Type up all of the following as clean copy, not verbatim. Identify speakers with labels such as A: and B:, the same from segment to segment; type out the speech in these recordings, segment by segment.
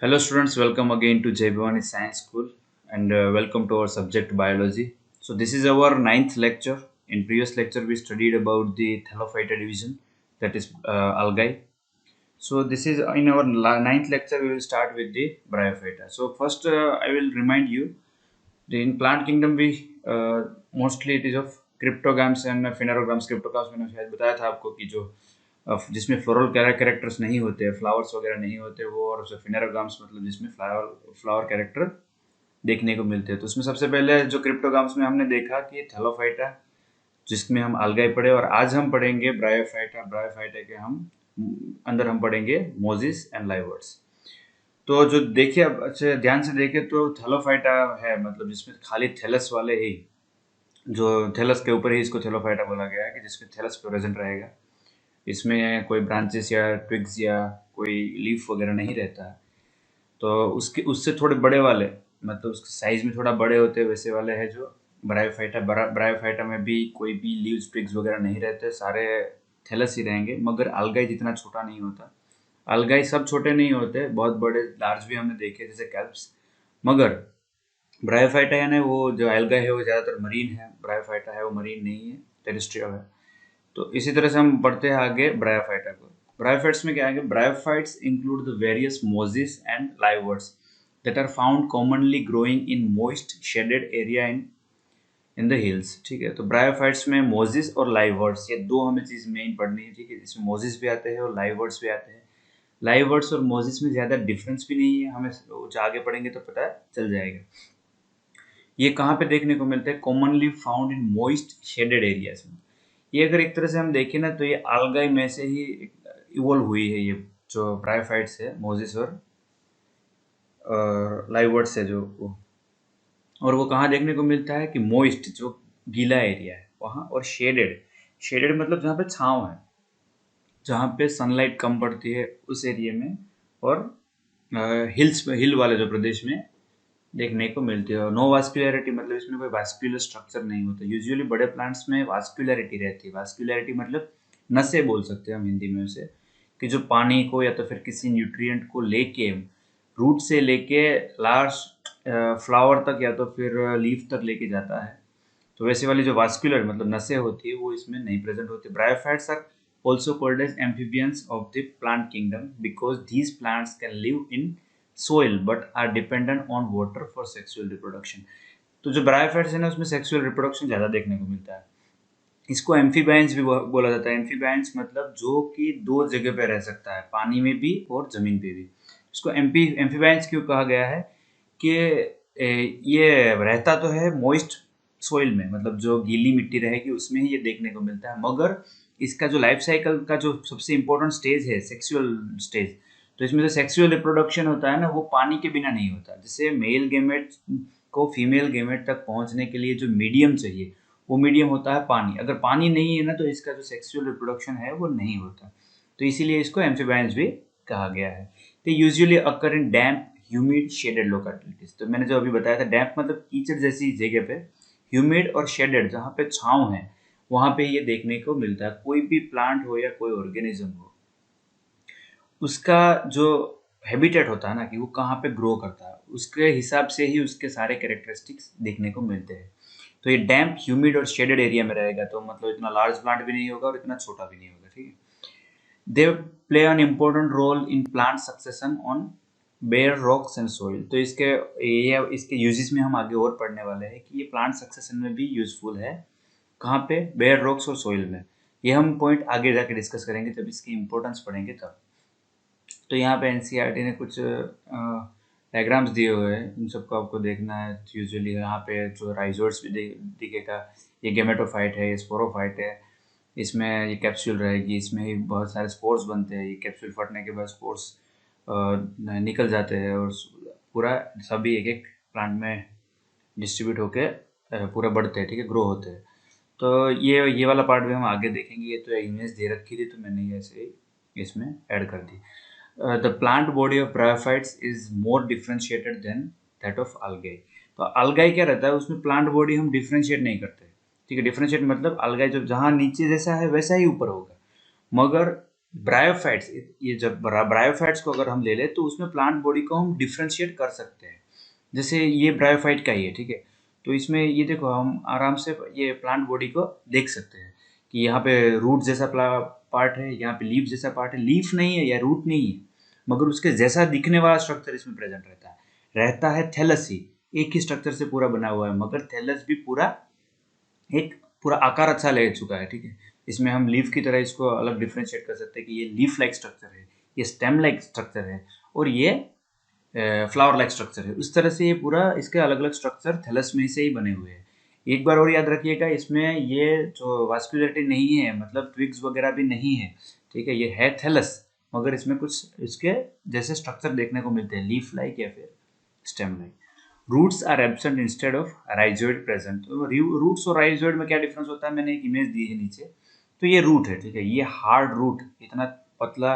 A: Hello students, welcome again to Jai Bhavani Science School and welcome to our subject biology. So this is our ninth lecture. In previous lecture we studied about the Thallophyta division, that is algae. So this is in our ninth lecture we will start with the Bryophyta. So first I will remind you, in plant kingdom we mostly it is of cryptogams and phanerogams. Cryptogams मैंने शायद बताया था आपको कि जो जिसमें floral characters नहीं होते, फ्लावर्स वगैरह नहीं होते वो, और फिनेरोगाम्स मतलब जिसमें फ्लावर कैरेक्टर देखने को मिलते हैं। तो उसमें सबसे पहले जो क्रिप्टोगाम्स में हमने देखा कि थैलोफाइटा, जिसमें हम algae पढ़े, और आज हम पढ़ेंगे ब्रायोफाइटा। ब्रायोफाइटा के हम अंदर हम पढ़ेंगे मोजिस एंड लाइवर्ट्स। तो जो देखिए, अब अच्छे ध्यान से देखें तो थैलोफाइटा है, मतलब जिसमें खाली थैलस वाले ही, जो थैलस के ऊपर ही इसको थैलोफाइटा बोला गया है कि जिसमें थैलस प्रेजेंट रहेगा। इसमें कोई ब्रांचेस या ट्विग्स या कोई लीफ वगैरह नहीं रहता है। तो उसके उससे थोड़े बड़े वाले, मतलब उसके साइज में थोड़ा बड़े होते हैं, वैसे वाले है जो ब्रायोफाइटा। ब्रायोफाइटा में भी कोई भी लीव्स ट्विग्स वगैरह नहीं रहते, सारे थैलस ही रहेंगे। मगर अलगाई जितना छोटा नहीं होता। अलगाई सब छोटे नहीं होते, बहुत बड़े लार्ज भी हमने देखे जैसे कैल्प्स। मगर ब्रायोफाइटा यानी वो जो एल्गा है वो ज़्यादातर मरीन है, ब्रायोफाइटा है वो मरीन नहीं है, टेरेस्ट्रियल है। तो इसी तरह से हम पढ़ते हैं आगे ब्रायोफाइटा को। ब्रायोफाइट्स में क्या है? Bryophytes include the various mosses and liverworts that are found commonly growing in moist shaded area in the hills. ठीक है, तो ब्रायोफाइट्स में मोजिस और लाइवर्ट्स, ये दो हमें चीज़ मेन पढ़नी है। ठीक है, इसमें मोजिस भी आते हैं और लाइवर्ट्स भी आते हैं। लाइवर्ट्स और मोजिस में ज़्यादा डिफरेंस भी नहीं है, हमें जो आगे पढ़ेंगे तो पता चल जाएगा। ये कहाँ पे देखने को मिलते हैं? Commonly found in moist shaded areas में। ये अगर एक तरह से हम देखें ना तो ये algae में से ही इवोल्व हुई है, ये जो ब्रायोफाइट्स है, मोजिस और लाइवर्ट्स है जो वो। और वो कहाँ देखने को मिलता है कि मॉइस्ट, जो गीला एरिया है वहाँ, और शेडेड। शेडेड मतलब जहाँ पे छाँव है, जहाँ पे सनलाइट कम पड़ती है उस एरिया में, और हिल्स में, हिल वाले जो प्रदेश में देखने को मिलती है। और नो वास्कुलरिटी मतलब इसमें कोई वास्कुलर स्ट्रक्चर नहीं होता। यूजुअली बड़े प्लांट्स में वास्कुलरिटी रहती है। वास्कुलरिटी मतलब नसें बोल सकते हैं हम हिंदी में उसे, कि जो पानी को या तो फिर किसी न्यूट्रिएंट को लेके रूट से लेके लास्ट फ्लावर तक या तो फिर लीफ तक लेके जाता है। तो वैसे वाली जो वास्कुलर मतलब नसें होती है वो इसमें नहीं प्रेजेंट होती। Bryophytes are also called as amphibians of the plant kingdom because these plants can live in soil but are dependent on water for sexual reproduction। तो जो ब्रायोफाइट्स है ना उसमें सेक्सुअल रिप्रोडक्शन ज़्यादा देखने को मिलता है। इसको एम्फीबाइंस भी बोला जाता है। एम्फीबाइंस मतलब जो कि दो जगह पे रह सकता है, पानी में भी और ज़मीन पे भी। इसको एम्फीबाइंस क्यों कहा गया है? कि ये रहता तो है मॉइस्ट सोइल में, मतलब जो गीली मिट्टी रहेगी उसमें ही ये देखने को मिलता है। मगर इसका जो लाइफ साइकिल का जो सबसे इम्पोर्टेंट स्टेज है सेक्सुअल स्टेज, तो इसमें जो सेक्सुअल रिप्रोडक्शन होता है ना वो पानी के बिना नहीं होता। जैसे मेल गेमेट को फीमेल गेमेट तक पहुंचने के लिए जो मीडियम चाहिए वो मीडियम होता है पानी। अगर पानी नहीं है ना तो इसका जो सेक्सुअल रिप्रोडक्शन है वो नहीं होता। तो इसीलिए इसको एम्फीबाइंस भी कहा गया है। तो यूजुअली अकर इन डैम्प ह्यूमिड शेडेड लोकेलिटीज। तो मैंने जो अभी बताया था, डैम्प मतलब कीचड़ जैसी जगह पे, ह्यूमिड और शेडेड जहाँ पे छाँव है वहाँ पे ये देखने को मिलता है। कोई भी प्लांट हो या कोई ऑर्गेनिज्म हो, उसका जो हैबिटेट होता है ना कि वो कहाँ पे ग्रो करता है, उसके हिसाब से ही उसके सारे कैरेक्टरिस्टिक्स देखने को मिलते हैं। तो ये डैम्प ह्यूमिड और शेडेड एरिया में रहेगा तो मतलब इतना लार्ज प्लांट भी नहीं होगा और इतना छोटा भी नहीं होगा। ठीक है, they play an important role in plant succession on bare rocks and soil. तो इसके यूजेस में हम आगे और पढ़ने वाले हैं कि ये प्लांट सक्सेशन में भी यूजफुल है। कहाँ पे? बेयर रॉक्स और सोइल में। ये हम पॉइंट आगे जाके डिस्कस करेंगे जब इसकी इंपॉर्टेंस पढ़ेंगे तब। तो यहाँ पे एनसीईआरटी ने कुछ डायग्राम्स दिए हुए हैं, इन सबको आपको देखना है। यूजुअली यहाँ पे जो राइजोर्स भी दिखेगा, ये गेमेटोफाइट है, ये स्पोरोफाइट है। इसमें ये कैप्सूल रहेगी, इसमें ही बहुत सारे स्पोर्स बनते हैं। ये कैप्सूल फटने के बाद स्पोर्स निकल जाते हैं और पूरा सभी एक एक प्लांट में डिस्ट्रीब्यूट होके पूरा बढ़ते हैं। ठीक है, ग्रो होते हैं। तो ये वाला पार्ट भी हम आगे देखेंगे। ये तो इमेज दे रखी थी तो मैंने ये ऐसे ही इसमें ऐड कर दी। The plant body of bryophytes is more differentiated than that of algae। तो algae क्या रहता है, उसमें प्लांट बॉडी हम डिफ्रेंशिएट नहीं करते। ठीक है, डिफ्रेंशिएट मतलब algae जो जहाँ नीचे जैसा है वैसा ही ऊपर होगा। मगर ब्रायोफाइट्स, ये जब ब्रायोफाइट्स को अगर हम ले लें तो उसमें प्लांट बॉडी को हम डिफ्रेंशिएट कर सकते हैं। जैसे ये ब्रायोफाइट का ही है, ठीक है। तो इसमें ये देखो हम आराम से ये प्लांट बॉडी को देख सकते हैं कि यहाँ पे रूट जैसा पार्ट है, यहाँ पे लीफ जैसा पार्ट है। लीफ नहीं है या रूट नहीं है, मगर उसके जैसा दिखने वाला स्ट्रक्चर इसमें प्रेजेंट रहता है थैलस ही। एक ही स्ट्रक्चर से पूरा बना हुआ है, मगर थैलस भी एक पूरा आकार अच्छा ले चुका है, ठीक है। इसमें हम लीफ की तरह इसको अलग डिफ्रेंशिएट कर सकते हैं कि ये लीफ लाइक स्ट्रक्चर है, ये स्टेम लाइक स्ट्रक्चर है, और ये फ्लावर लाइक स्ट्रक्चर है। उस तरह से ये पूरा इसके अलग अलग स्ट्रक्चर थैलस में से ही बने हुए हैं। एक बार और याद रखिएगा, इसमें ये जो वास्कुलरिटी नहीं है, मतलब ट्विग्स वगैरह भी नहीं है, ठीक है। ये है थैलस, मगर इसमें कुछ इसके जैसे स्ट्रक्चर देखने को मिलते हैं, लीफ लाइक या फिर stem like. Roots are absent instead of rhizoid present. तो रूट्स और राइजोइड में क्या डिफरेंस होता है, मैंने एक इमेज दी है नीचे। तो ये रूट है, ठीक है, ये हार्ड रूट, इतना पतला,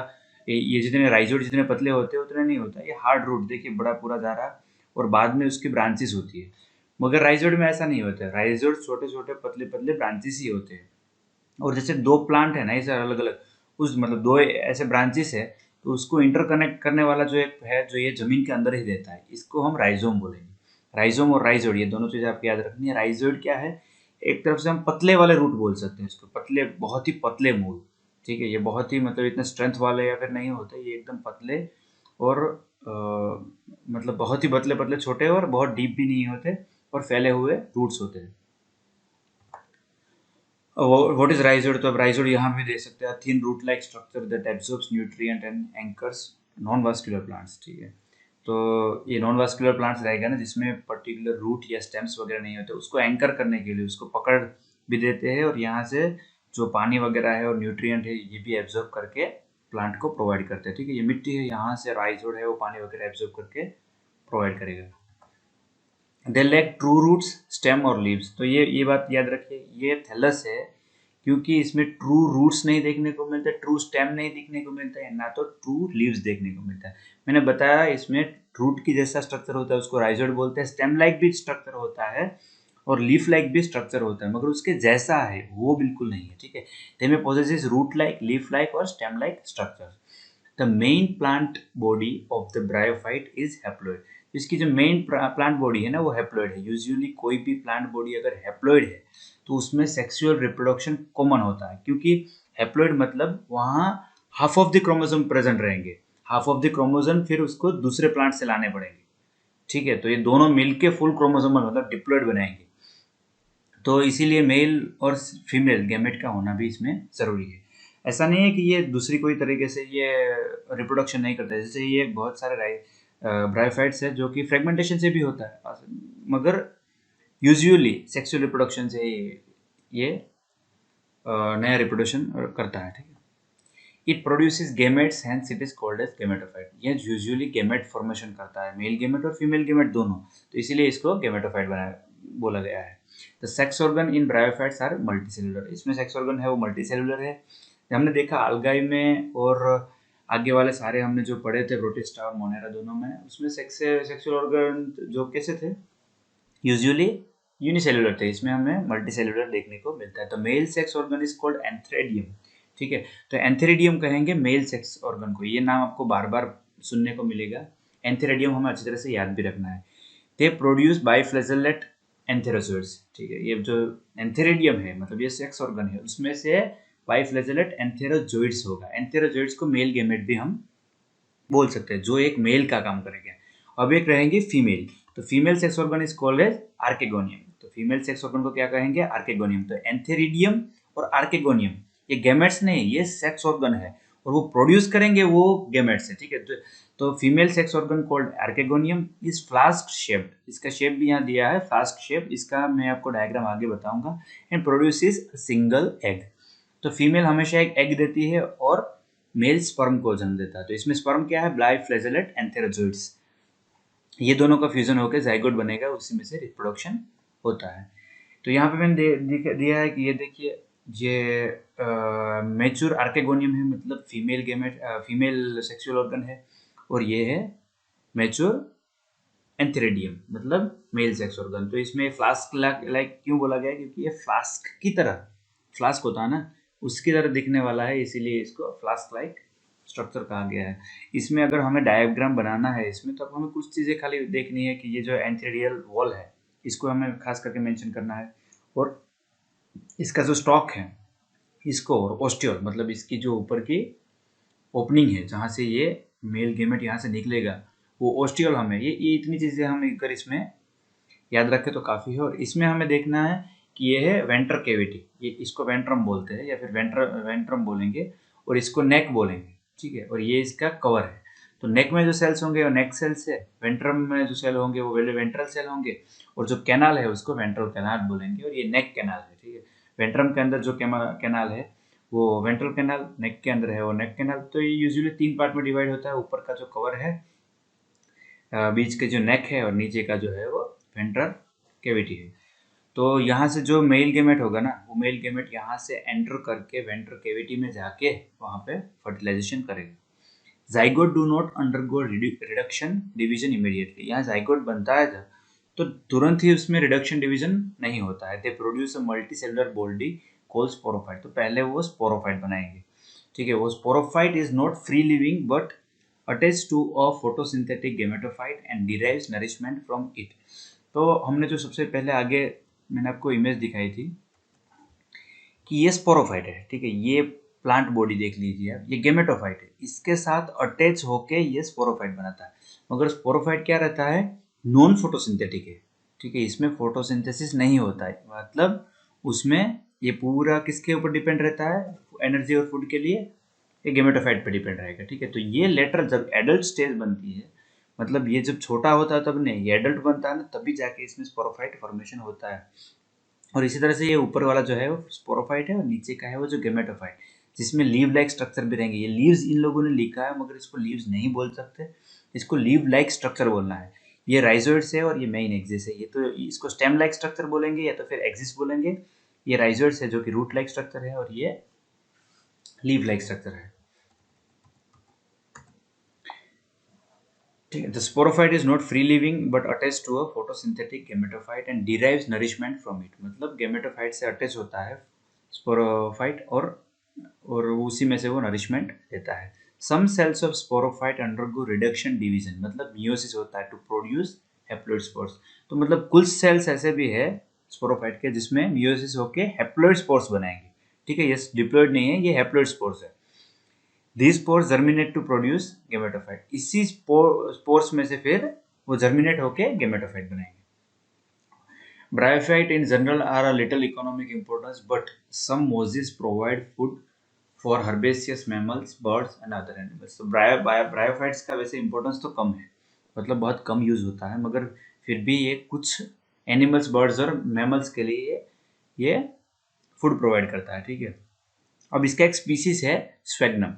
A: ये जितने राइजोइड जितने पतले होते हैं उतने नहीं होता। ये हार्ड रूट देखिए बड़ा पूरा जा रहा है, और बाद में उसकी ब्रांचेस होती है। मगर राइजोइड में ऐसा नहीं होता है, राइजोइड छोटे छोटे पतले पतले ब्रांचेस ही होते हैं। और जैसे दो प्लांट है ना, ऐसे अलग अलग, उस मतलब दो ऐसे ब्रांचेस है, तो उसको इंटरकनेक्ट करने वाला जो एक है, जो ये जमीन के अंदर ही रहता है, इसको हम राइजोम बोलेंगे। राइजोम और राइजोइड ये दोनों चीजें आपको याद रखनी है। राइजोइड क्या है, एक तरफ से हम पतले वाले रूट बोल सकते हैं इसको, पतले, बहुत ही पतले मूल, ठीक है। ये बहुत ही मतलब इतने स्ट्रेंथ वाले या फिर नहीं होते, ये एकदम पतले और मतलब बहुत ही पतले पतले छोटे, और बहुत डीप भी नहीं होते, और फैले हुए रूट्स होते हैं। व्हाट इज राइजोइड, तो अब राइजोइड यहाँ भी दे सकते हैं, thin root like structure that absorbs nutrient and anchors non vascular plants, ठीक है। तो ये नॉन वास्कुलर प्लांट्स रहेगा ना, जिसमें पर्टिकुलर रूट या स्टेम्स वगैरह नहीं होते, उसको एंकर करने के लिए उसको पकड़ भी देते हैं, और यहाँ से जो पानी वगैरह है और न्यूट्रिएंट है ये भी एब्जॉर्ब करके प्लांट को प्रोवाइड करते हैं, ठीक है। ये मिट्टी है, यहाँ से राइजोइड है वो पानी वगैरह एब्जॉर्ब करके प्रोवाइड करेगा। They lack true roots stem और लीव्स, तो ये बात याद रखिए, ये थैलस है क्योंकि इसमें ट्रू रूट्स नहीं देखने को मिलते, ट्रू स्टेम नहीं देखने को मिलता है, ना तो ट्रू लीव्स देखने को मिलता है। मैंने बताया इसमें रूट की जैसा स्ट्रक्चर होता है उसको राइजोइड बोलते हैं, स्टेम लाइक भी स्ट्रक्चर होता है, और लीफ लाइक भी स्ट्रक्चर होता है, मगर उसके जैसा है वो बिल्कुल नहीं है, ठीक है। They may possesses root like, leaf like और stem like structure. The main plant body of the bryophyte is haploid. इसकी जो मेन प्लांट बॉडी है ना वो हैप्लॉइड है। यूजुअली कोई भी प्लांट बॉडी अगर हैप्लॉइड है तो उसमें सेक्सुअल रिप्रोडक्शन कॉमन होता है, क्योंकि हैप्लॉइड मतलब वहाँ half of the chromosome present रहेंगे, हाफ ऑफ द क्रोमोसोम फिर उसको दूसरे प्लांट से लाने पड़ेंगे, ठीक है। तो ये दोनों मिलके फुल क्रोमोसोमल मतलब डिप्लॉइड बनाएंगे। तो इसीलिए मेल और फीमेल गैमेट का होना भी इसमें ज़रूरी है। ऐसा नहीं है कि ये दूसरी कोई तरीके से ये रिप्रोडक्शन नहीं करता है। जैसे ये बहुत सारे ब्रायोफाइट्स है जो कि फ्रेगमेंटेशन से भी होता है, मगर यूजुअली सेक्सुअल रिप्रोडक्शन से ये नया रिप्रोडक्शन करता है, ठीक है। It produces gametes, hence it is called as gametophyte. ये यूजुअली गेमेट फॉर्मेशन करता है, मेल गेमेट और फीमेल गेमेट दोनों, तो इसीलिए इसको गेमेटोफाइट बोला गया है। The sex organ in bryophytes are multicellular, इसमें सेक्स ऑर्गन है वो मल्टीसेलुलर है। हमने देखा अलगाई में और आगे वाले सारे हमने जो पढ़े थे प्रोटिस्टा और मोनेरा दोनों में, उसमें सेक्सुअल ऑर्गन जो कैसे थे, यूजुअली यूनिसेलुलर थे। इसमें हमें मल्टीसेलुलर देखने को मिलता है। तो male sex organ is called antheridium, ठीक है। तो एंथेरिडियम कहेंगे मेल सेक्स ऑर्गन को, ये नाम आपको बार बार सुनने को मिलेगा। एंथेरिडियम हमें अच्छी तरह से याद भी रखना है। दे प्रोड्यूस बाइफ्लैजेलेट एंथेरोजोइड्स, ठीक है। ये जो एंथेरिडियम है मतलब ये सेक्स ऑर्गन है, उसमें से बाइफ्लैजेलेट एंथेरोजोइड्स होगा। एंथेरोजोइड्स को मेल गेमेट भी हम बोल सकते हैं, जो एक मेल का काम करेंगे। अब एक रहेंगे फीमेल, तो female sex organ is called as archegonium. तो फीमेल सेक्स ऑर्गन को क्या कहेंगे, आर्केगोनियम। तो एंथेरिडियम और आर्केगोनियम ये गैमेट्स नहीं, ये सेक्स ऑर्गन है, और वो प्रोड्यूस करेंगे वो गैमेट्स है, ठीक है। तो female sex organ called archegonium is flask shaped, इसका शेप भी यहाँ दिया है फ्लास्क शेप, इसका मैं आपको डायग्राम आगे बताऊंगा। एंड प्रोड्यूसेस सिंगल एग, तो फीमेल हमेशा एक एग देती है और मेल स्पर्म को जन्म देता है। तो इसमें स्पर्म क्या है, बाइफ्लैजेलेट एंथेरोजोइड्स, ये दोनों का फ्यूजन होकर जाइगोट बनेगा, उसी में से रिप्रोडक्शन होता है। तो यहाँ पे मैंने दिया है कि ये देखिए, ये मैच्योर आर्केगोनियम है, मतलब female gamete, female sexual organ है, और ये है मैच्योर एंथेरिडियम मतलब मेल सेक्स ऑर्गन। तो इसमें फ्लास्क लाइक क्यों बोला गया है, क्योंकि ये फ्लास्क की तरह, फ्लास्क होता है ना, उसकी तरह दिखने वाला है, इसीलिए इसको फ्लास्क लाइक स्ट्रक्चर कहा गया है। इसमें अगर हमें डायग्राम बनाना है इसमें, तो अब हमें कुछ चीज़ें खाली देखनी है कि ये जो एंथेरियल वॉल है इसको हमें खास करके मेंशन करना है, और इसका जो स्टॉक है इसको, और ओस्टियोल मतलब इसकी जो ऊपर की ओपनिंग है जहाँ से ये मेल गेमेट यहाँ से निकलेगा, वो ओस्टियोल हमें ये इतनी चीज़ें हम अगर इसमें याद रखें तो काफ़ी है। और इसमें हमें देखना है कि ये है वेंट्र केविटी, ये इसको वेंट्रम बोलते हैं या फिर वेंट्रम बोलेंगे, और इसको नेक बोलेंगे, ठीक है। और ये इसका कवर है। तो नेक में जो सेल्स होंगे वो नेक सेल्स है, वेंट्रम में जो सेल होंगे वो वेंट्रल सेल होंगे, और जो कैनाल है उसको वेंट्रल कैनाल बोलेंगे, और ये नेक कैनाल है, ठीक है। वेंट्रम के अंदर जो कैनाल है वो वेंट्रल कैनाल, नेक के अंदर है वो नेक कैनाल। तो ये यूजुअली 3 पार्ट में डिवाइड होता है, ऊपर का जो कवर है, बीच के जो नेक है, और नीचे का जो है वो वेंट्रल कैविटी है। तो यहाँ से जो मेल गेमेट होगा ना, वो मेल गेमेट यहाँ से एंटर करके वेंट्रल कैविटी में जाके वहाँ पे फर्टिलाइजेशन करेगा। Zygote do not undergo reduction division immediately. यहाँ जाइगोट बनता है तो तुरंत ही उसमें रिडक्शन डिवीजन नहीं होता है। They produce a multi cellular body called sporophyte. तो पहले वो स्पोरोफाइट बनाएंगे, ठीक है। वो sporophyte is not free living but attach to a photosynthetic gametophyte and derives nourishment from it. तो हमने जो सबसे पहले आगे मैंने आपको इमेज दिखाई थी कि ये स्पोरोफाइट है, ठीक है। ये प्लांट बॉडी देख लीजिए आप, ये गेमेटोफाइट है, इसके साथ अटैच होके ये स्पोरोफाइट बनाता है। मगर स्पोरोफाइट क्या रहता है, नॉन फोटोसिंथेटिक है, ठीक है। इसमें फोटोसिंथेसिस नहीं होता है, मतलब उसमें ये पूरा किसके ऊपर डिपेंड रहता है, एनर्जी और फूड के लिए, ये गेमेटोफाइट पे डिपेंड रहेगा, ठीक है। तो ये लेटर जब एडल्ट स्टेज बनती है, मतलब ये जब छोटा होता है तब नहीं, ये एडल्ट बनता है ना, तभी जाके इसमें स्पोरोफाइट फॉर्मेशन होता है। और इसी तरह से ये ऊपर वाला जो है वो स्पोरोफाइट है, और नीचे का है वो जो गेमेटोफाइट, जिसमें लीव लाइक स्ट्रक्चर भी रहेंगे। ये लीव्स इन लोगों ने लिखा है मगर इसको लीव्स नहीं बोल सकते, इसको लीव लाइक स्ट्रक्चर बोलना है। ये राइजोइड्स है और ये मेन एक्सिस है। ये तो इसको स्टेम लाइक स्ट्रक्चर बोलेंगे या तो फिर एक्सिस बोलेंगे। ये राइजोइड्स है जो कि रूट लाइक स्ट्रक्चर है, और ये लीव लाइक स्ट्रक्चर है, ठीक है। The sporophyte is not free living but attached to a photosynthetic gametophyte and derives nourishment from it। मतलब गेमेटोफाइट से अटैच होता है स्पोरोफाइट, और उसी में से वो नरिशमेंट देता है। Some cells of sporophyte undergo reduction division, मतलब मियोसिस होता है टू प्रोड्यूस हैप्लॉइड स्पोर्स। तो मतलब कुछ सेल्स ऐसे भी है स्पोरोफाइट के जिसमें मियोसिस होके हैप्लॉइड स्पोर्स बनाएंगे, ठीक है। ये डिप्लॉइड नहीं है, ये हैप्लॉइड स्पोर्स है। These spores germinate to produce gametophyte। इसी स्पोर्स में से फिर वो जर्मिनेट होके गेमेटोफाइट बनाएंगे। Bryophyte in general are a little economic importance, but some mosses provide food for herbaceous mammals, birds and other animals। तो bryophytes का वैसे इंपॉर्टेंस तो कम है, मतलब बहुत कम यूज होता है, मगर फिर भी ये कुछ एनिमल्स, बर्ड्स और मैमल्स के लिए ये फूड प्रोवाइड करता है, ठीक है। अब इसका एक स्पीसीज है स्फेग्नम।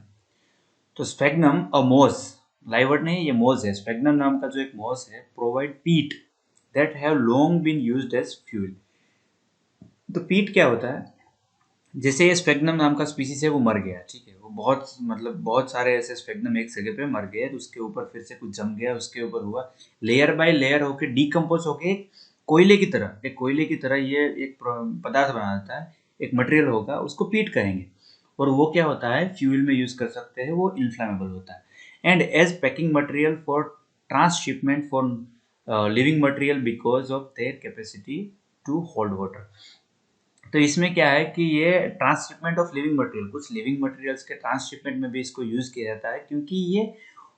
A: तो स्फेग्नम अ मोज, लाइवर्ड नहीं, ये मोज है। स्फेग्नम नाम का जो एक मोज है provide peat that have long been used as fuel. तो पीट क्या होता है, जैसे ये स्फेग्नम नाम का स्पीसीज है वो मर गया, ठीक है। वो बहुत मतलब बहुत सारे ऐसे स्फेग्नम एक जगह पे मर गए, तो उसके ऊपर फिर से कुछ जम गया, उसके ऊपर हुआ लेयर बाय लेयर होके डीकम्पोज होके कोयले की तरह, एक कोयले की तरह ये एक पदार्थ बनाता है, एक मटेरियल होगा, उसको पीट कहेंगे। और वो क्या होता है, फ्यूल में यूज कर सकते हैं, वो इन्फ्लेमेबल होता है। And as packing material for transshipment for living material because of their capacity to hold water. तो इसमें क्या है कि ये ट्रांसशिपमेंट ऑफ लिविंग मटेरियल, कुछ लिविंग मटेरियल्स के ट्रांसशिपमेंट में भी इसको यूज किया जाता है, क्योंकि ये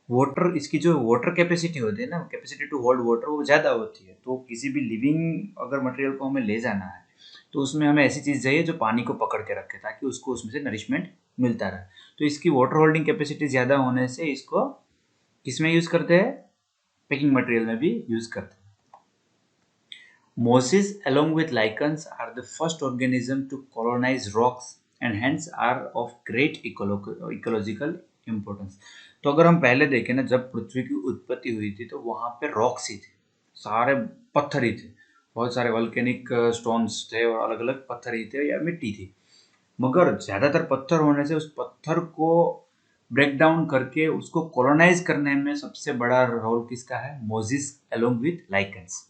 A: वाटर, इसकी जो वाटर कैपेसिटी होती है ना, कैपेसिटी टू होल्ड वाटर, वो ज़्यादा होती है। तो किसी भी लिविंग अगर मटेरियल को हमें ले जाना है तो उसमें हमें ऐसी चीज़ चाहिए जो पानी को पकड़ के रखे, ताकि उसको उसमें से नरिशमेंट मिलता रहे। तो इसकी वाटर होल्डिंग कैपेसिटी ज़्यादा होने से इसको किस में यूज़ करते हैं, पैकिंग मटेरियल में भी यूज़ करते हैं। Mosses, along with lichens, are the first organism to colonize rocks and hence are of great ecological importance। तो अगर हम पहले देखें ना, जब पृथ्वी की उत्पत्ति हुई थी तो वहाँ पे रॉक्स ही थे, सारे पत्थर ही थे, बहुत सारे वल्केनिक स्टोन्स थे और अलग अलग पत्थर ही थे या मिट्टी थी। मगर ज़्यादातर पत्थर होने से उस पत्थर को ब्रेक डाउन करके उसको कॉलोनाइज करने में सबसे बड़ा रोल किसका है, Moses along with lichens.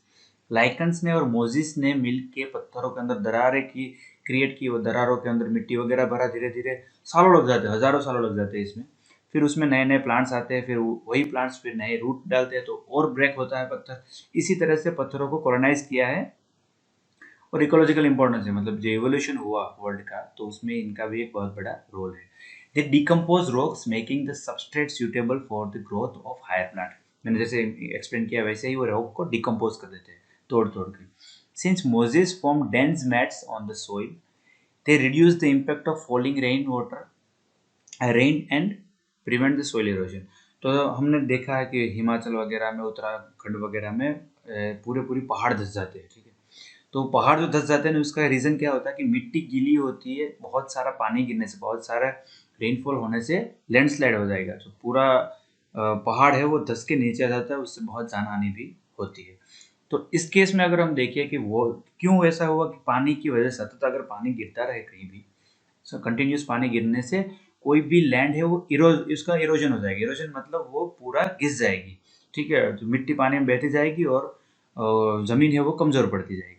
A: Lichens ने और मोजिस ने मिल के पत्थरों के अंदर दरारें की, क्रिएट की, वो दरारों के अंदर मिट्टी वगैरह भरा, धीरे धीरे सालों लग जाते हैं, हजारों सालों लग जाते हैं इसमें। फिर उसमें नए नए प्लांट्स आते हैं, फिर वही प्लांट्स फिर नए रूट डालते हैं तो और ब्रेक होता है पत्थर। इसी तरह से पत्थरों को कॉलोनाइज किया है। और इकोलॉजिकल इंपॉर्टेंस है, मतलब जो एवोल्यूशन हुआ वर्ल्ड का, तो उसमें इनका भी एक बहुत बड़ा रोल है। They decompose rocks making the substrate suitable for the growth of higher plant. मैंने जैसे एक्सप्लेन किया वैसे ही वो रॉक को डिकम्पोज कर देते हैं तोड़ तोड़ के। Since Moses form dense mats on the soil, they reduce the impact of falling rain and prevent the soil erosion। तो हमने देखा है कि हिमाचल वगैरह में, उत्तराखंड वगैरह में पूरे पूरी पहाड़ धंस जाते हैं, ठीक है। तो पहाड़ जो धंस जाते हैं ना, उसका रीज़न क्या होता है कि मिट्टी गीली होती है, बहुत सारा पानी गिरने से, बहुत सारा रेनफॉल होने से लैंडस्लाइड हो जाएगा, तो पूरा पहाड़ है वो धंस के नीचे आ जाता है, उससे बहुत जान हानि भी होती है। तो इस केस में अगर हम देखें कि वो क्यों ऐसा हुआ, कि पानी की वजह से सतत अगर पानी गिरता रहे कहीं भी, कंटिन्यूस पानी गिरने से कोई भी लैंड है वो इसका इरोजन हो जाएगी। इरोजन मतलब वो पूरा घिस जाएगी, ठीक है, तो मिट्टी पानी में बहती जाएगी और ज़मीन है वो कमज़ोर पड़ती जाएगी।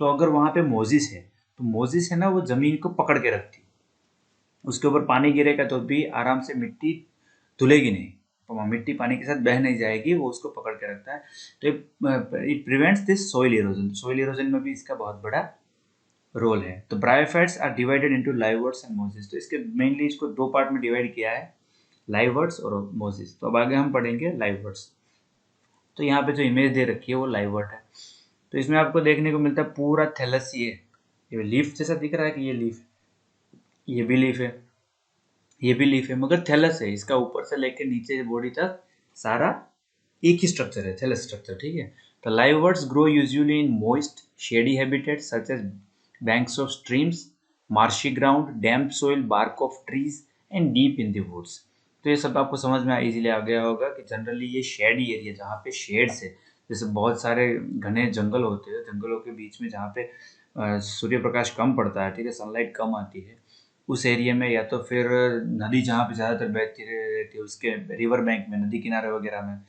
A: तो अगर वहाँ पे मोजिस है, तो मोजिस है ना, वो ज़मीन को पकड़ के रखती है, उसके ऊपर पानी गिरेगा तो भी आराम से मिट्टी धुलेगी नहीं, तो मिट्टी पानी के साथ बह नहीं जाएगी, वो उसको पकड़ के रखता है। तो it prevents this soil erosion. Soil erosion में भी इसका बहुत बड़ा रोल है। तो bryophytes are divided into liverworts and mosses. तो इसके मेनली इसको दो पार्ट में डिवाइड किया है, लाइवर्ट्स और मोजिस। तो अब आगे हम पढ़ेंगे लाइवर्ट्स। तो यहाँ पे जो इमेज दे रखी है वो लाइवर्ट है। तो इसमें आपको देखने को मिलता है पूरा थैलस, ये लीफ जैसा दिख रहा है कि ये लीफ, ये भी लीफ है, ये भी लीफ है, मगर थैलस है इसका, ऊपर से लेकर नीचे बॉडी तक सारा एक ही स्ट्रक्चर है, थैलस स्ट्रक्चर, ठीक है। तो liverworts grow usually in moist shady habitat such as banks of streams, marshy ground, damp soil, bark of trees and deep in the woods. तो ये सब आपको समझ में इजीली आ गया होगा कि जनरली ये शेडी एरिया जहाँ पे शेड्स है, जैसे बहुत सारे घने जंगल होते हैं, जंगलों के बीच में जहाँ पे सूर्य प्रकाश कम पड़ता है, ठीक है, सनलाइट कम आती है, उस एरिया में, या तो फिर नदी जहाँ पे ज़्यादातर बहती रहती है उसके रिवर बैंक में, नदी किनारे वगैरह में,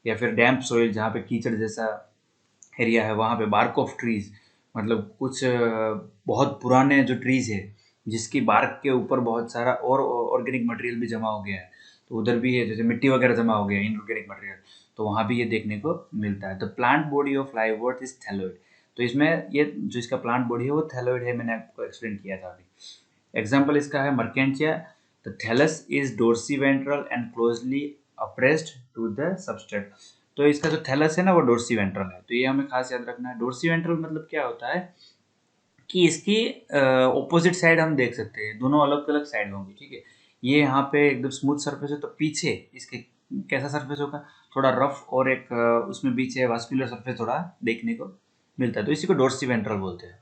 A: या फिर डैम्प सोइल जहाँ पे कीचड़ जैसा एरिया है, वहाँ पे बार्क ऑफ ट्रीज, मतलब कुछ बहुत पुराने जो ट्रीज है जिसकी बार्क के ऊपर बहुत सारा और ऑर्गेनिक मटेरियल भी जमा हो गया है, तो उधर भी है, जैसे मिट्टी वगैरह जमा हो गया है, इनऑर्गेनिक मटेरियल, तो वहाँ भी ये देखने को मिलता है। The plant body of liverwort is thalloid. तो इसमें ये जो इसका प्लांट बॉडी है वो थैलोइड है, मैंने आपको एक्सप्लेन किया था अभी। एग्जाम्पल इसका है Marchantia. The thallus is dorsiventral and closely appressed to the substrate. तो इसका जो थैलस है ना वो डोर्सीवेंट्रल है, तो ये हमें खास याद रखना है। डोर्सीवेंट्रल मतलब क्या होता है कि इसकी ऑपोजिट साइड हम देख सकते हैं, दोनों अलग अलग साइड होंगी, ठीक है। ये यहाँ पे एकदम स्मूथ सरफेस है, तो पीछे इसके कैसा सरफेस होगा, थोड़ा रफ, और एक उसमें पीछे वास्कुलर सरफेस थोड़ा देखने को मिलता है, तो इसी को डोर्सीवेंट्रल बोलते हैं।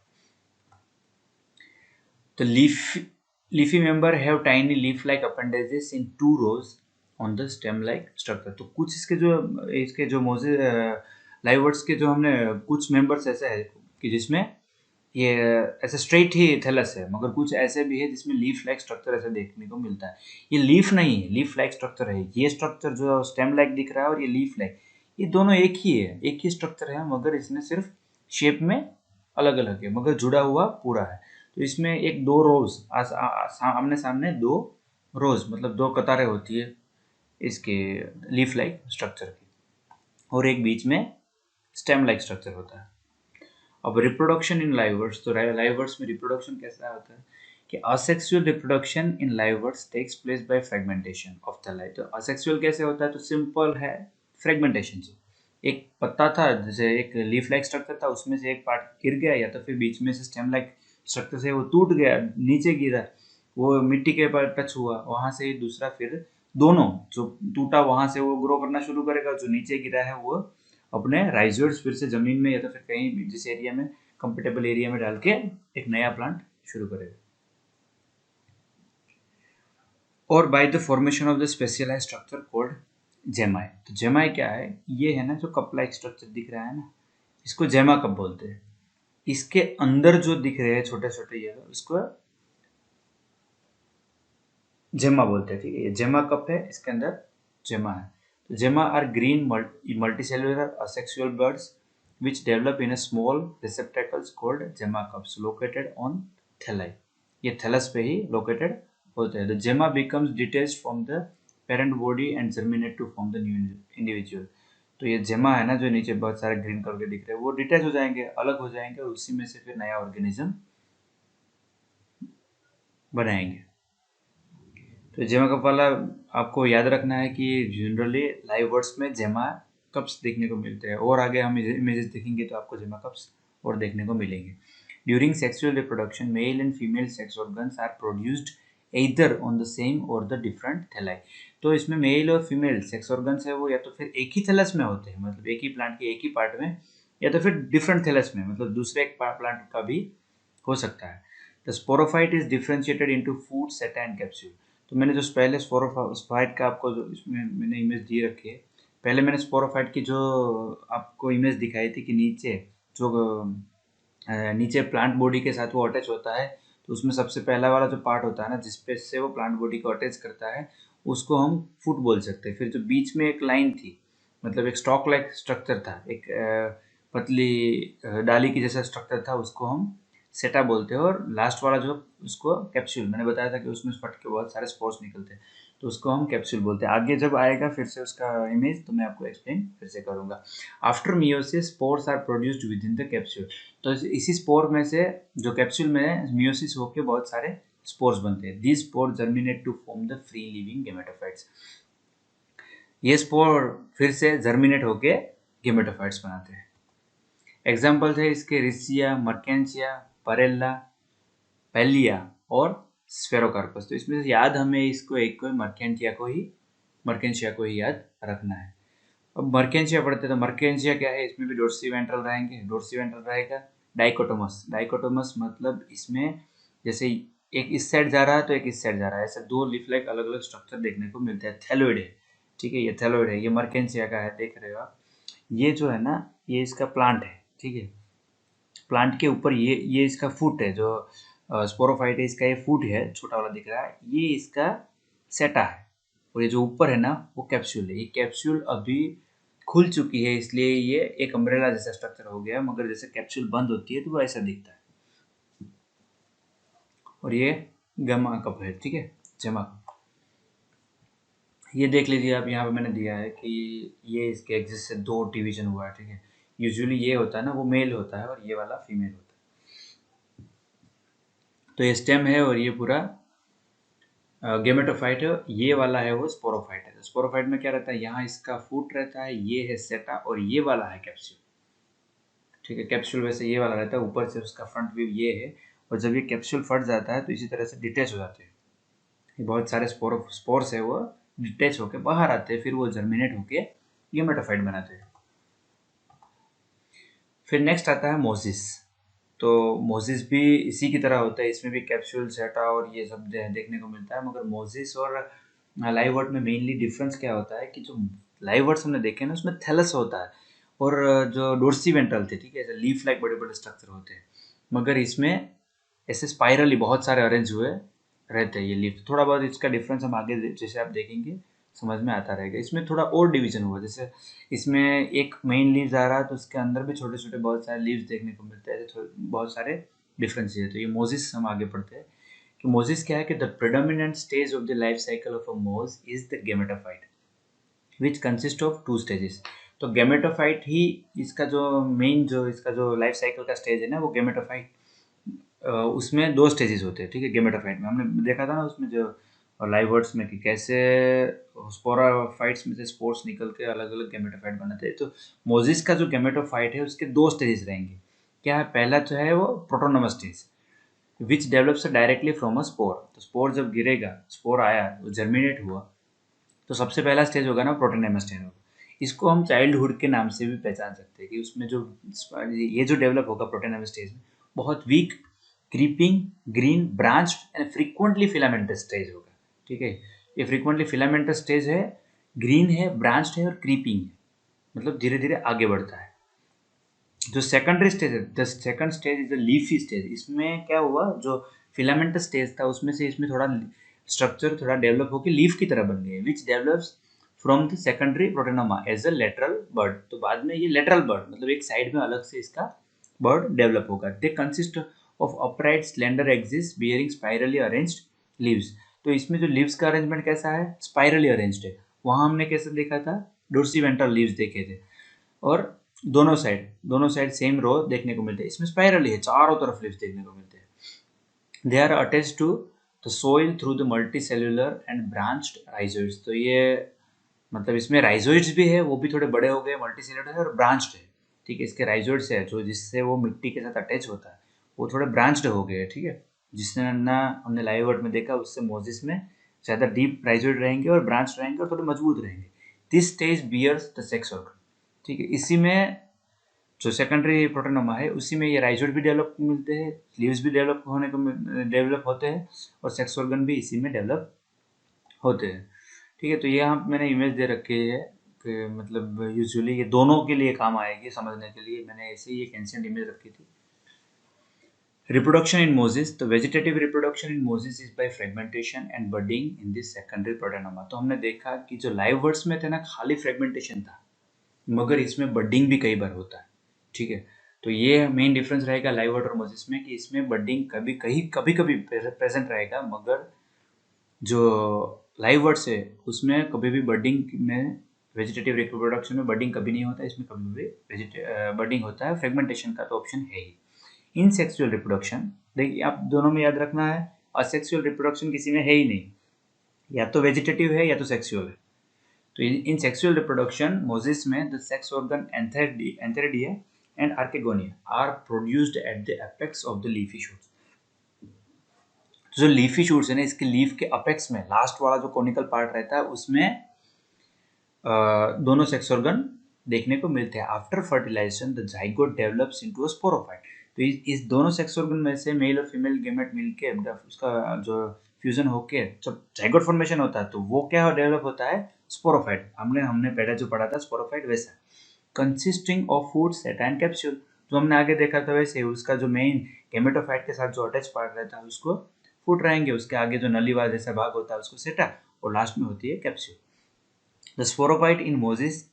A: The leafy member have tiny leaf-like appendages in two rows on the stem-like structure। तो कुछ इसके जो मोजे लाइवर्ट्स के जो हमने कुछ मेंबर्स ऐसे है कि जिसमें ये ऐसे स्ट्रेट ही थैलस है, मगर कुछ ऐसे भी है जिसमें लीफ लाइक स्ट्रक्चर ऐसे देखने को मिलता है। ये लीफ नहीं है, लीफ लाइक स्ट्रक्चर है। ये स्ट्रक्चर जो स्टेम लाइक दिख रहा है और ये लीफ लाइक, ये दोनों एक ही है, एक ही स्ट्रक्चर है, मगर इसमें सिर्फ शेप में अलग अलग है, मगर जुड़ा हुआ पूरा है। तो इसमें एक दो रोज आमने सामने, दो रोज मतलब दो कतारें होती है इसके लीफ लाइक स्ट्रक्चर की, और एक बीच में स्टेम लाइक स्ट्रक्चर होता है। अब रिप्रोडक्शन इन लाइवर्ट्स, तो लाइवर्ट्स में रिप्रोडक्शन कैसा होता है कि asexual reproduction in liverworts takes place by fragmentation of the live. तो असेक्सुअल कैसे होता है, तो सिंपल है, फ्रेगमेंटेशन से। एक पत्ता था, जैसे एक लीफ लाइक स्ट्रक्चर था, उसमें से एक पार्ट गिर गया, या तो फिर बीच में से स्टेम लाइक स्ट्रक्चर से वो टूट गया, नीचे गिरा, वो मिट्टी के पर टच हुआ, वहां से दूसरा फिर दोनों जो टूटा वहां से वो ग्रो करना शुरू करेगा, जो नीचे गिरा है वो अपने राइजोइड्स फिर से जमीन में या तो फिर कहीं भी जिस एरिया में कंफर्टेबल एरिया में डाल के एक नया प्लांट शुरू करेगा। और by the formation of the specialised structure called gemmae. तो जेमाई क्या है, ये है ना जो कप लाइक स्ट्रक्चर दिख रहा है ना, इसको जेमा कप बोलते हैं। इसके अंदर जो दिख रहे हैं छोटे छोटे ये, उसको जेमा बोलते हैं, ठीक है। ये जेमा कप है, इसके अंदर जेमा है। तो gemma are green multicellular asexual buds which develop in a small receptacles called gemma cups located on thalli, ये थैलस पे ही लोकेटेड होते हैं। The gemma becomes detached from the parent body and germinate to form the new individual. तो ये जेमा है ना, जो नीचे बहुत सारे ग्रीन कलर के दिख रहे हैं, वो डिटैच हो जाएंगे, अलग हो जाएंगे, और उसी में से फिर नया ऑर्गेनिज्म बनाएंगे। तो जेमा कप वाला आपको याद रखना है कि जनरली लाइव बर्ड्स में जेमा कप्स देखने को मिलते हैं, और आगे हम इमेजेस देखेंगे तो आपको जेमा कप्स और देखने को मिलेंगे। During sexual reproduction male and female sex organs are produced either on the same or the different thalli. तो इसमें मेल और फीमेल सेक्स ऑर्गन्स है वो या तो फिर एक ही थैलस में होते हैं, मतलब एक ही प्लांट के एक ही पार्ट में, या तो फिर डिफरेंट थैलस में, मतलब दूसरे एक प्लांट का भी हो सकता है। The sporophyte is differentiated into food, सेटा एंड कैप्सूल। तो मैंने जो पहले स्पोरोफाइट का आपको जो इसमें मैंने इमेज दी रखी है, पहले मैंने स्पोरोफाइट की जो आपको इमेज दिखाई थी कि नीचे जो नीचे प्लांट बॉडी के साथ वो अटैच होता है, तो उसमें सबसे पहला वाला जो पार्ट होता है ना, जिसपे से वो प्लांट बॉडी को अटैच करता है, उसको हम फुट बोल सकते हैं। फिर जो बीच में एक लाइन थी, मतलब एक स्टॉक लाइक स्ट्रक्चर था, एक पतली डाली की जैसा स्ट्रक्चर था, उसको हम सेटा बोलते हैं। और लास्ट वाला जो उसको कैप्सूल, मैंने बताया था कि उसमें फट के बहुत सारे स्पोर्स निकलते हैं, तो उसको हम कैप्सूल बोलते हैं। आगे जब आएगा फिर से उसका इमेज तो मैं आपको एक्सप्लेन फिर से करूंगा। After meiosis spores are produced within the capsule. तो इसी स्पोर में से जो कैप्सूल में मियोसिस होकर बहुत सारे स्पोर्स बनते हैं। These spore germinate to form the free living gametophytes. ये स्पोर फिर से जर्मिनेट होके गेमेटोफाइट्स बनाते हैं। एग्जाम्पल्स है इसके रिसिया, मर्केंशिया, परेला, पेलिया और स्फेरोकार्पस। तो इसमें से याद हमें इसको एक को मर्केंशिया को ही याद रखना है। अब मर्केंशिया पढ़ते हैं तो मर्केंशिया क्या है, इसमें भी डोर्सी वेंट्रल रहेंगे, डोर्सी वेंट्रल रहेगा। डाइकोटोमस, डाइकोटोमस मतलब इसमें जैसे एक इस साइड जा रहा है तो एक इस साइड जा रहा है, ऐसे दो लीफ लाइक अलग अलग स्ट्रक्चर देखने को मिलते हैं। थैलोइड है, ठीक है, ये थैलोइड है, ये मर्केंशिया का है, देख रहे हो आप। ये जो है ना, ये इसका प्लांट है, ठीक है। प्लांट के ऊपर ये इसका फुट है, जो स्पोरोफाइट है, इसका ये फुट है, छोटा वाला दिख रहा है, ये इसका सेटा है। और ये जो ऊपर है ना, वो कैप्सूल है। ये कैप्सूल अभी खुल चुकी है, इसलिए ये एक अम्ब्रेला जैसा स्ट्रक्चर हो गया, मगर जैसे कैप्सूल बंद होती है तो वो ऐसा दिखता है। और ये गमा कप है, ठीक है, जमा कप। ये देख लीजिए आप, यहाँ पे मैंने दिया है कि ये इसके एग्जिस्ट से दो डिवीजन हुआ है, ठीक है। यूजुअली ये होता है ना, वो मेल होता है, और ये वाला फीमेल होता है। तो ये स्टेम है और ये पूरा गेमेटोफाइट है। ये वाला है वो स्पोरोफाइट है। स्पोरोफाइट में क्या रहता है, यहाँ इसका फूट रहता है, ये है सेटा, और ये वाला है कैप्सूल, ठीक है। कैप्सूल वैसे ये वाला रहता है, ऊपर से उसका फ्रंट व्यू ये है, और जब ये कैप्सूल फट जाता है तो इसी तरह से डिटेच हो जाते हैं। ये बहुत सारे स्पोर्स है, वो डिटेच होके बाहर आते हैं, फिर वो जर्मिनेट होके गेमेटोफाइट बनाते हैं। फिर नेक्स्ट आता है मोसिस। तो मोसिस भी इसी की तरह होता है, इसमें भी कैप्सूल, सेटा और ये सब देखने को मिलता है। मगर मोसिस और लाइव वर्ड में मेनली डिफरेंस क्या होता है कि जो लाइव वर्ड्स हमने देखे ना, उसमें थैलस होता है, और जो डोर्सी वेंट्रल थे, ठीक है, ऐसे लीफ लाइक बड़े बड़े स्ट्रक्चर होते हैं। मगर इसमें ऐसे स्पाइरली बहुत सारे अरेंज हुए रहते हैं ये लीफ। थोड़ा बहुत इसका डिफरेंस हम आगे जैसे आप देखेंगे समझ में आता रहेगा। इसमें थोड़ा और डिवीजन हुआ, जैसे इसमें एक मेन लीव्स आ रहा है तो उसके अंदर भी छोटे छोटे बहुत सारे लीव्स देखने को मिलते हैं, ऐसे बहुत सारे डिफरेंस है। तो ये मोजिस हम आगे पढ़ते हैं कि मोजिस क्या है कि the predominant stage of the life cycle of a moss is the gametophyte which consist of two stages. तो गेमेटोफाइट ही इसका जो मेन जो इसका जो लाइफ साइकिल का स्टेज है ना, वो गेमेटोफाइट, उसमें दो स्टेजेस होते हैं, ठीक है। गेमेटोफाइट में हमने देखा था ना, उसमें जो लाइव वर्ड्स में कि कैसे स्पोराफाइट्स में से स्पोर्स निकल के अलग अलग गेमेटोफाइट बनाते हैं। तो मोजिस का जो गेमेटोफाइट है उसके दो स्टेजेस रहेंगे। क्या है, पहला जो है वो protonemal stage which develops directly from a spore. तो स्पोर जब गिरेगा, स्पोर आया, वो जर्मिनेट हुआ, तो सबसे पहला स्टेज होगा ना, प्रोटोनेमस स्टेज होगा। इसको हम चाइल्डहुड के नाम से भी पहचान सकते हैं कि उसमें जो ये जो डेवलप होगा प्रोटोनेमस स्टेज में, बहुत weak, creeping, green, branched and frequently filamentous stage होगा, ठीक है। ये फ्रीक्वेंटली फिलामेंटस स्टेज है, ग्रीन है, ब्रांच्ड है और क्रीपिंग है, मतलब धीरे धीरे आगे बढ़ता है। जो सेकेंडरी स्टेज है, the second stage is the leafy stage. इसमें क्या हुआ, जो फिलामेंटस स्टेज था उसमें से इसमें थोड़ा स्ट्रक्चर थोड़ा डेवलप होकर लीफ की तरह बन गए, which develops from the secondary protonema as a lateral bud. तो बाद में ये लेटरल बर्ड, मतलब एक साइड में अलग से इसका बर्ड डेवलप होगा। They consist of upright slender axis bearing spirally arranged leaves. तो इसमें जो लीव्स का अरेंजमेंट कैसा है, स्पाइरली अरेंज्ड है। वहां हमने कैसे देखा था, डोर्सीवेंट्रल लीव्स देखे थे, और दोनों साइड सेम रो देखने को मिलते हैं। इसमें स्पाइरली है, चारों तरफ लीव्स देखने को मिलते हैं। They are attached to the soil through the multi cellular and branched rhizoids. तो ये मतलब इसमें राइजोइड्स भी है, वो भी थोड़े बड़े हो गए, मल्टी सेल्यूलर है और ब्रांच्ड है। ठीक है, इसके राइजोइड्स है जो जिससे वो मिट्टी के साथ अटैच होता है, वो थोड़े ब्रांच्ड हो गए। ठीक है, जिसने ना हमने लाइव वर्ड में देखा, उससे मोजिस में ज़्यादा डीप राइजोइड रहेंगे और ब्रांच रहेंगे और थोड़े मजबूत रहेंगे। This stage bears the sex organ. ठीक है, इसी में जो सेकेंडरी प्रोटोनोमा है उसी में ये राइजोइड भी डेवलप मिलते हैं, लीव्स भी डेवलप होते हैं, और सेक्स ऑर्गन भी इसी में डेवलप होते हैं। ठीक है, तो ये यहाँ मैंने इमेज दे रखी है कि मतलब यूजुअली ये दोनों के लिए काम आएगी समझने के लिए। मैंने ऐसे ही एक एंशिएंट इमेज रखी थी। रिप्रोडक्शन इन मोजिस, तो vegetative reproduction in mosses is by fragmentation and budding in this secondary protonema. तो हमने देखा कि जो लाइव वर्ड्स में थे ना, खाली फ्रेगमेंटेशन था, मगर इसमें बडिंग भी कई बार होता है। ठीक है, तो ये मेन डिफरेंस रहेगा लाइव वर्ड और मोजिस में, कि इसमें बडिंग कभी कभी प्रेजेंट रहेगा, मगर जो लाइव वर्ड्स है उसमें कभी भी बडिंग में, वेजिटेटिव रिप्रोडक्शन में बडिंग कभी नहीं होता है, इसमें कभी भी बडिंग होता है। फ्रेगमेंटेशन का तो ऑप्शन है ही। इन सेक्सुअल रिप्रोडक्शन, देखिए आप दोनों में याद रखना है, असेक्सुअल रिप्रोडक्शन किसी में है ही नहीं, या तो वेजिटेटिव है या तो सेक्सुअल है। तो इन सेक्सुअल रिप्रोडक्शन मोजिस में the sex organ antheridia and archegonia are produced at the apex of the leafy shoots. जो लीफी शूट्स है ना, इसके लीफ के अपेक्स में लास्ट वाला जो कोनिकल पार्ट रहता है, उसमें दोनों सेक्स ऑर्गन देखने को मिलते हैं। After fertilization the zygote develops into a sporophyte. तो इस दोनों सेक्स ऑर्गन में से मेल और फीमेल गेमेट मिलके उसका जो फ्यूजन होके जब जाइगोट फॉर्मेशन होता है, तो वो क्या डेवलप होता है, स्पोरोफाइट। हमने पहले जो पढ़ा था स्पोरोफाइट वैसा, कंसिस्टिंग ऑफ फूड सेटा एंड कैप्सूल। जो हमने आगे देखा था वैसे, उसका जो मेन गेमेटोफाइट के साथ जो अटैच पार्ट रहता है उसको फूट रहेंगे, उसके आगे जो नलीवार जैसा भाग होता है उसको सेटा, और लास्ट में होती है capsule. The sporophyte in mosses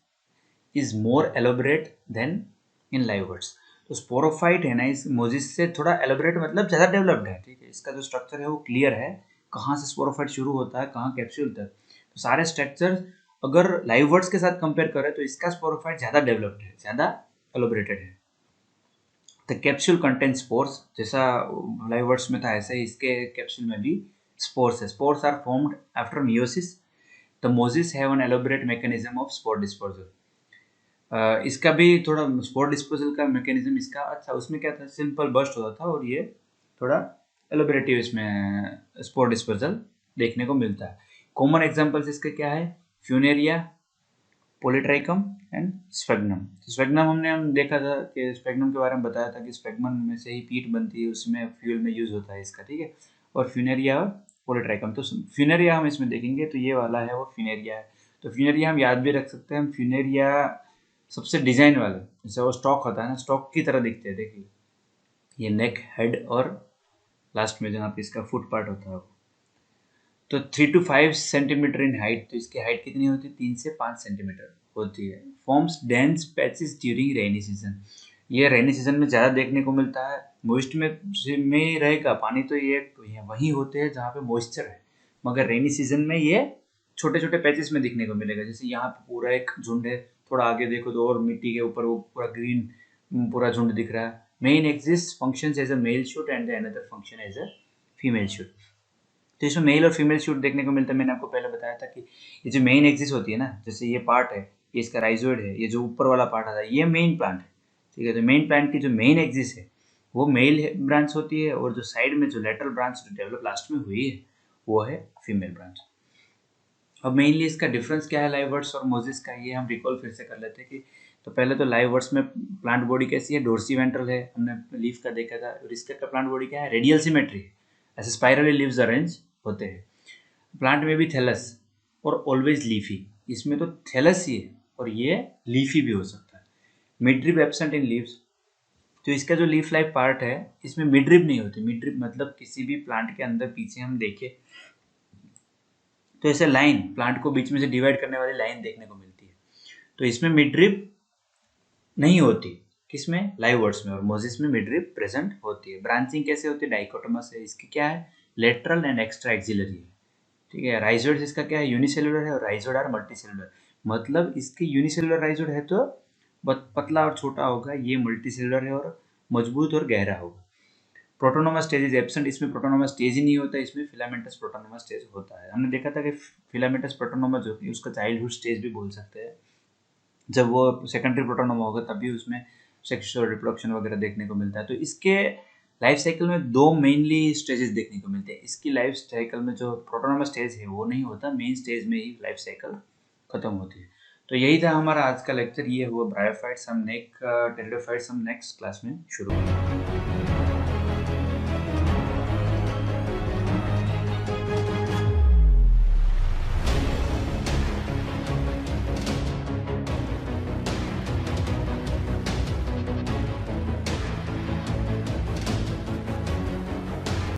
A: is more elaborate than in liverworts. तो स्पोरोफाइट है ना, इस मोजिस से थोड़ा एलोबरेट मतलब ज़्यादा डेवलप्ड है। ठीक है, इसका जो स्ट्रक्चर है वो क्लियर है, कहाँ से स्पोरोफाइट शुरू होता है, कहाँ कैप्सूल तक। तो सारे स्ट्रक्चर अगर लाइव वर्ड्स के साथ कंपेयर करें तो इसका स्पोरोफाइट ज़्यादा डेवलप्ड है, ज़्यादा एलोबरेटेड है। द कैप्सूल कंटेंट स्पोर्स, जैसा लाइव वर्ड्स में था ऐसे ही इसके कैप्सूल में भी स्पोर्स है। Spores are formed after meiosis. The mosses have an elaborate mechanism of spore dispersal. इसका भी थोड़ा स्पोर डिस्पोजल का मैकेनिज्म इसका अच्छा, उसमें क्या था, सिंपल बर्स्ट होता था, और ये थोड़ा एलोबरेटिव इसमें स्पोर डिस्पोजल देखने को मिलता है। कॉमन एग्जांपल्स इसके क्या है, फ्यूनेरिया, पोलिट्राइकम एंड स्फेग्नम। स्फेग्नम हम देखा था कि स्फेग्नम के बारे में बताया था कि स्फेग्नम में से ही पीट बनती है, उसमें फ्यूल में यूज होता है इसका। ठीक है, और फ्यूनेरिया और पोलिट्राइकम, तो फ्यूनेरिया हम इसमें देखेंगे, तो ये वाला है वो फ्यूनेरिया है। तो फ्यूनेरिया हम याद भी रख सकते हैं, हम फ्यूनेरिया सबसे डिजाइन वाले, जैसे वो स्टॉक होता है ना, स्टॉक की तरह दिखते हैं। देखिए ये नेक, हेड और लास्ट में जहाँ पे इसका फुट पार्ट होता है वो। तो 3 to 5 सेंटीमीटर इन हाइट, तो इसकी हाइट कितनी होती है, 3 से 5 सेंटीमीटर होती है। Forms dense patches during rainy season. ये रेनी सीजन में ज़्यादा देखने को मिलता है। मॉइस्ट में ही रहेगा पानी, तो ये वहीं होते हैं जहाँ पे मॉइस्चर है, मगर रेनी सीजन में ये छोटे छोटे पैचेस में दिखने को मिलेगा। जैसे यहाँ पे पूरा एक झुंड है, थोड़ा आगे देखो तो और मिट्टी के ऊपर वो पूरा ग्रीन पूरा झुंड दिख रहा है। Main axis functions as a male shoot and the another function as a female shoot. तो इसमें मेल और फीमेल शूट देखने को मिलता है। मैंने आपको पहले बताया था कि ये जो मेन एक्सिस होती है ना, जैसे ये पार्ट है, ये इसका राइजोइड है, ये जो ऊपर वाला पार्ट आता है ये मेन प्लांट है। ठीक है, तो मेन प्लांट की जो मेन एक्सिस है वो मेल ब्रांच होती है, और जो साइड में जो लेटरल ब्रांच डेवलप लास्ट में हुई है वो है फीमेल ब्रांच। अब मेनली इसका डिफरेंस क्या है लाइव वर्ड्स और मोजिस का, ये हम रिकॉल फिर से कर लेते हैं कि तो पहले तो लाइव वर्ड्स में प्लांट बॉडी कैसी है, डोर्सी वेंट्रल है, हमने लीफ का देखा था। और इसका का प्लांट बॉडी क्या है, रेडियल सिमेट्री है, ऐसे स्पाइरली लीव्स अरेंज होते हैं। प्लांट में भी थैलस और ऑलवेज लीफी, इसमें तो थैलस ही है और ये लीफी भी हो सकता है। मिडरिब एब्सेंट इन लीव्स, तो इसका जो लीफ लाइफ पार्ट है इसमें मिडरिब नहीं होती। मिडरिब मतलब किसी भी प्लांट के अंदर पीछे हम देखें तो ऐसे लाइन, प्लांट को बीच में से डिवाइड करने वाली लाइन देखने को मिलती है, तो इसमें मिडरिब नहीं होती। किसमें? लाइव वर्ड्स में, और मोजिस में मिडरिब प्रेजेंट होती है। ब्रांचिंग कैसे होती है? डाइकोटोमस है, इसकी क्या है? लेटरल एंड एक्स्ट्रा एक्सिलरी है, ठीक है। राइजोइड इसका क्या है? यूनिसेलुलर है, और राइजोइड आर मल्टीसेलुलर। मतलब इसकी यूनिसेलुलर राइजोइड है तो पतला और छोटा होगा, ये मल्टीसेलुलर है और मजबूत और गहरा होगा। प्रोटोनोमस स्टेज इज एब्सेंट, इसमें प्रोटोनोमस स्टेज ही नहीं होता, इसमें फिलामेंटस प्रोटोनोमस स्टेज होता है। हमने देखा था कि फिलामेंटस प्रोटोनोमा जो होती है उसका चाइल्डहुड स्टेज भी बोल सकते हैं। जब वो सेकेंडरी प्रोटोनोमा होगा तभी उसमें सेक्सुअल रिप्रोडक्शन वगैरह देखने को मिलता है। तो इसके लाइफ साइकिल में दो मेनली स्टेजेस देखने को मिलते हैं। इसकी लाइफ साइकिल में जो प्रोटोनोमस स्टेज है वो नहीं होता, मेन स्टेज में ही लाइफ साइकिल खत्म होती है। तो यही था हमारा आज का लेक्चर, ये हुआ ब्रायोफाइट्स। हम नेक्स्ट टेरिडोफाइट्स हम नेक्स्ट क्लास में शुरू करेंगे।